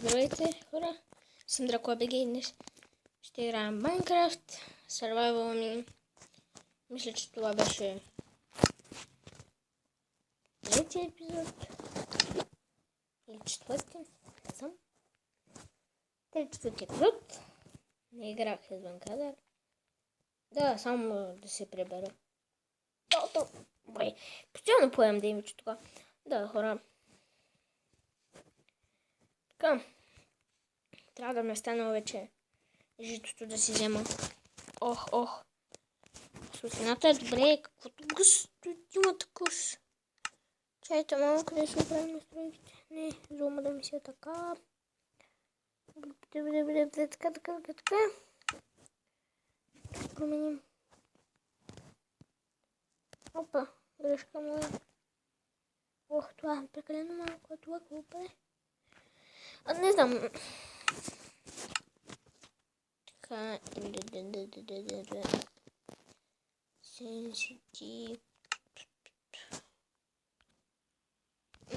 Здравейте, хора! Съм DracoBG и днес ще играем Minecraft Survival ми. Мисля, че това беше третия епизод или четвърти, не знам. Четвърти епизод. Не играх извън кадър. Да, само да се пребера. Постоянно поем да имече това. Да, хора. Така. Трябва да ме стана вече житото да си взема. Ох. Светлината е добре, каквото има такъв. Чайте малко да се оправим настройките. Не, зума да ми се така. Така. Променим. Опа, грешка моя. Ох, това е прекалено малко, това колко е. Не знам. Така, Sensitive.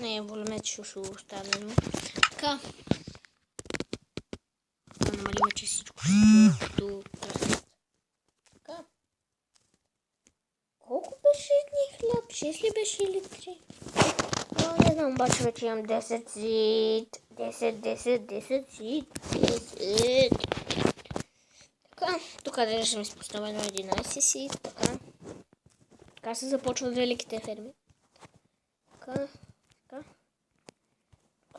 Не, волюмет ще оставим. Така. Да намалим, че всичко до така. Колко беше ни хляб? 6 ли беше или 3? Не знам, обаче вече имам 10 зид. 10 зид. 10. Така, тук да ще ми спуснем едно 11 си. Така се започват великите ферми. Така.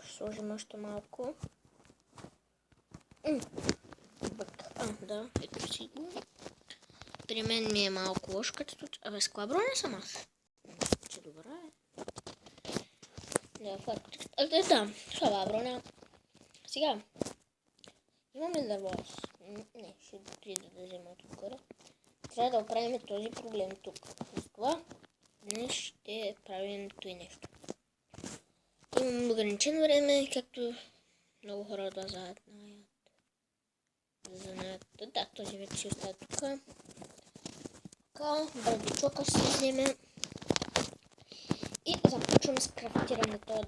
Ще сложим още малко. Да, ето си го. При мен ми е малко ложката тут. Абе, с каква броня съм аз? Че добра е. Да, слаба броня. Сега. Имаме дърво. Не, ще да взема от горе. Трябва да оправим този проблем тук. За това днес ще правим това нещо. Имам ограничено време, както много хора да знаят. Да, този вече ще остава тук. Така, брадичока ще се вземе. И започваме с крафтирането.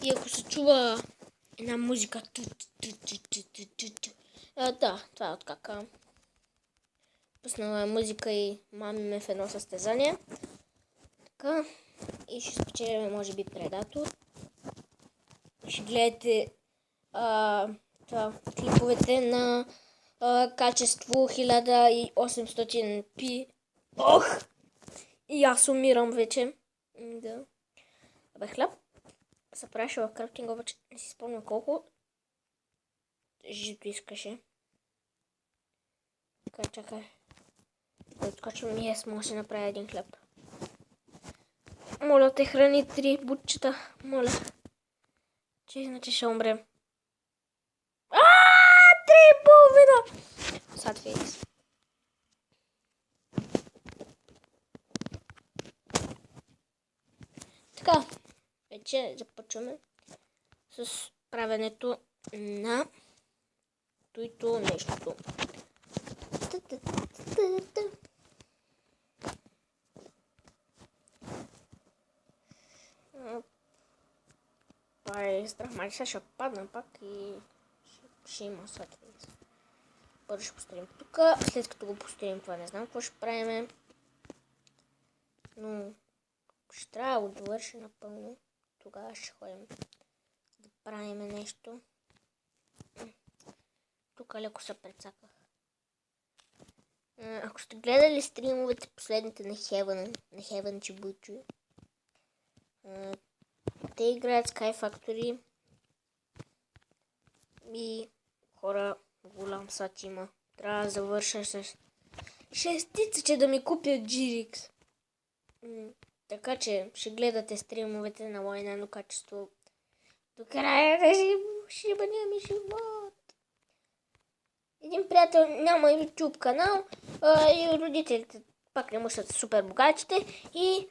И ако се чува една музика. Да, това е от кака. Пуснала музика и мамиме в едно състезание. Така. И ще спечелим, може би, Предатор. Ще гледате клиповете на качество 1800p. Ох! И аз умирам вече. Да. Абе, хляб. Се правеше в крафтинга, обаче не си спомням колко жито искаше. Така, чакай. Да откачвам и аз мога да си направя един хляб. Моля те, храни 3 бутчета. Моля. Че иначе ще умрем. 3,5! Sad face. Така. Вече започваме с правенето на туито нещото. Това е страх, май ще падна пак и ще има съответно. Първо ще поставим тук, след като го поставим това не знам какво ще правим. Но ще трябва да довърши напълно. Тогава ще ходим да правим нещо. Тук леко се прецаках. Ако сте гледали стримовете последните на Heaven Чебучи, те играят Sky Factory и хора, голям сад има. Трябва да завърша с шестица, че да ми купят GRX. Така че ще гледате стримовете на лайнено качество до края да ще бъдем живот. Един приятел няма YouTube канал и родителите пак не му са супер богатите и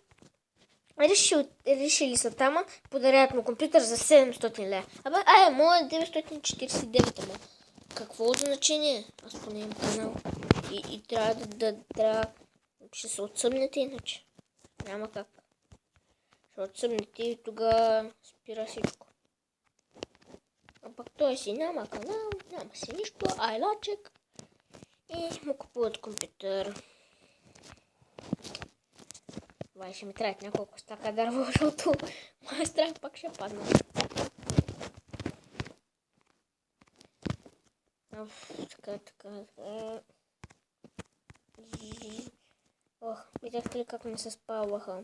решили са тама, подарят му компютър за 700 лева. Моят 949, ама какво значение? Аз поне имам канал и трябва ще се отсъмнете иначе. Няма как. Защото съмнете и тогава спира всичко. А пък той си няма канал, няма си нищо, айлачек и му купуват компютър. Това ще ми трябва няколко стака дърво, защото май страх пак ще падна. Така. Ох, видяхте ли как ми се спалваха?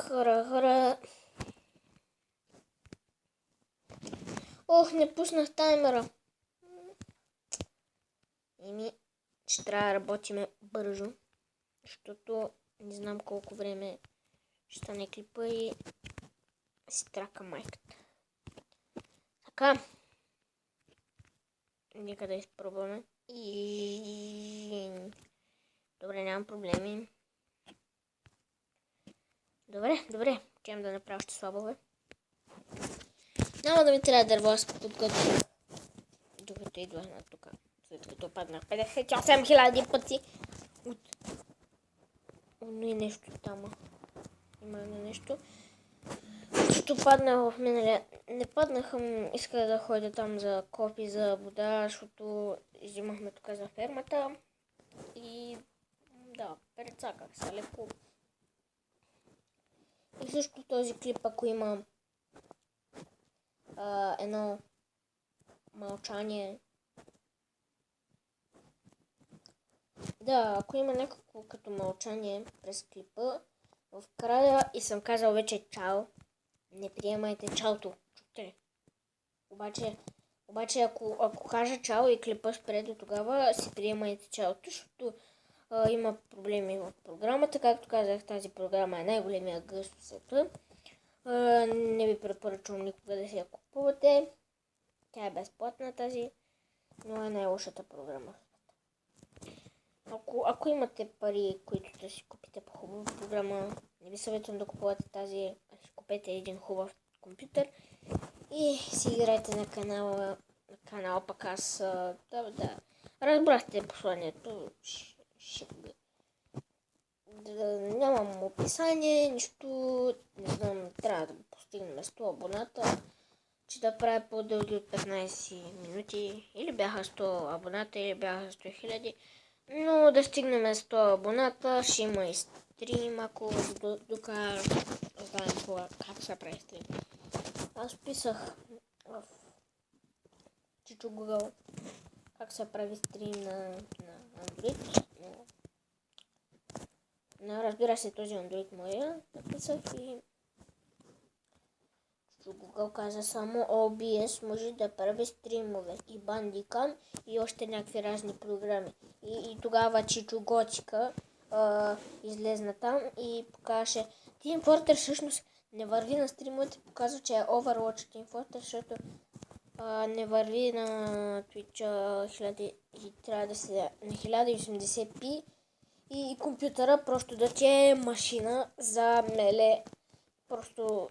Хора. Ох, не пуснах таймера. Ще трябва да работиме бързо, защото не знам колко време ще стане клипа и си трака майката. Така. Нека да изпробваме. Добре, нямам проблеми. Добре. Чем да направя още слабове. Няма да ми трябва дърво, аз подготвя. Докато идвах на тук. След като паднах 58 000 пъти. Но и нещо там. Има нещо. Защото паднах в миналия. Не паднах, исках да ходя там за кофи, за вода, защото взимахме тук за фермата. И да, прецаках се леко. И също в този клип, ако има едно мълчание. Да, ако има някакво като мълчание през клипа, в края и съм казал вече чао, не приемайте чаото. Чухте ли? Обаче ако кажа чао и клипа спре до тогава, си приемайте чаото, защото има проблеми в програмата. Както казах, тази програма е най-големия гъс в света. Не ви препоръчвам никога да си я купувате. Тя е безплатна тази, но е най-лошата програма. Ако имате пари, които да си купите по хубава програма, не ви съветвам да купувате тази, а си купете един хубав компютър и си играйте на канала, пък аз да. Разбрахте посланието. Нямам описание, нищо, не знам, трябва да постигнем 100 абоната, че да правя по-дълги от 15 минути, или бяха 100 абоната, или бяха 100 000, но да стигнем 100 абоната, ще има и стрим, ако докара знаем как се прави стрим. Аз писах в Чичо Google как се прави стрим на Android. Разбира се, този Android моя написах и Google каза само OBS може да прави стримове и Bandicam и още някакви разни програми. И тогава Чичо Готика излезна там и покаже Team Fortress всъщност не върви на стримовете, показва, че е Overwatch Team Fortress, защото не върви на Twitch и трябва да се на 1080p и компютъра просто да ти е машина за меле. Просто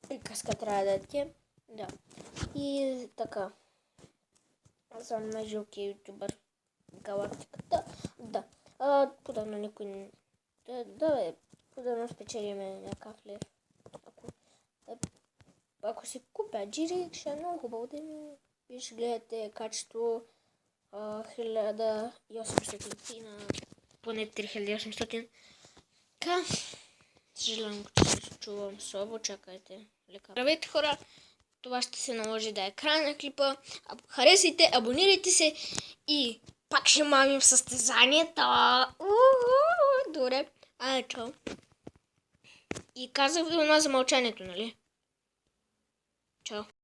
приказка трябва да ти е. Да. И така. Аз съм най-жилкият ютубър в галактиката. Да. Подавно никой подавно спечелиме някакъв лев. Ако си купя Джирик, ще е много хубаво да ми виж, гледате качество 1800 на поне 3800. Така. Съжалявам, че се чувам слабо, чакайте. Здравейте хора, това ще се наложи да е край на клипа. Харесайте, абонирайте се и пак ще мамим състезанието. Добре, чао. И казах ви у нас за мълчанието, нали? Чао.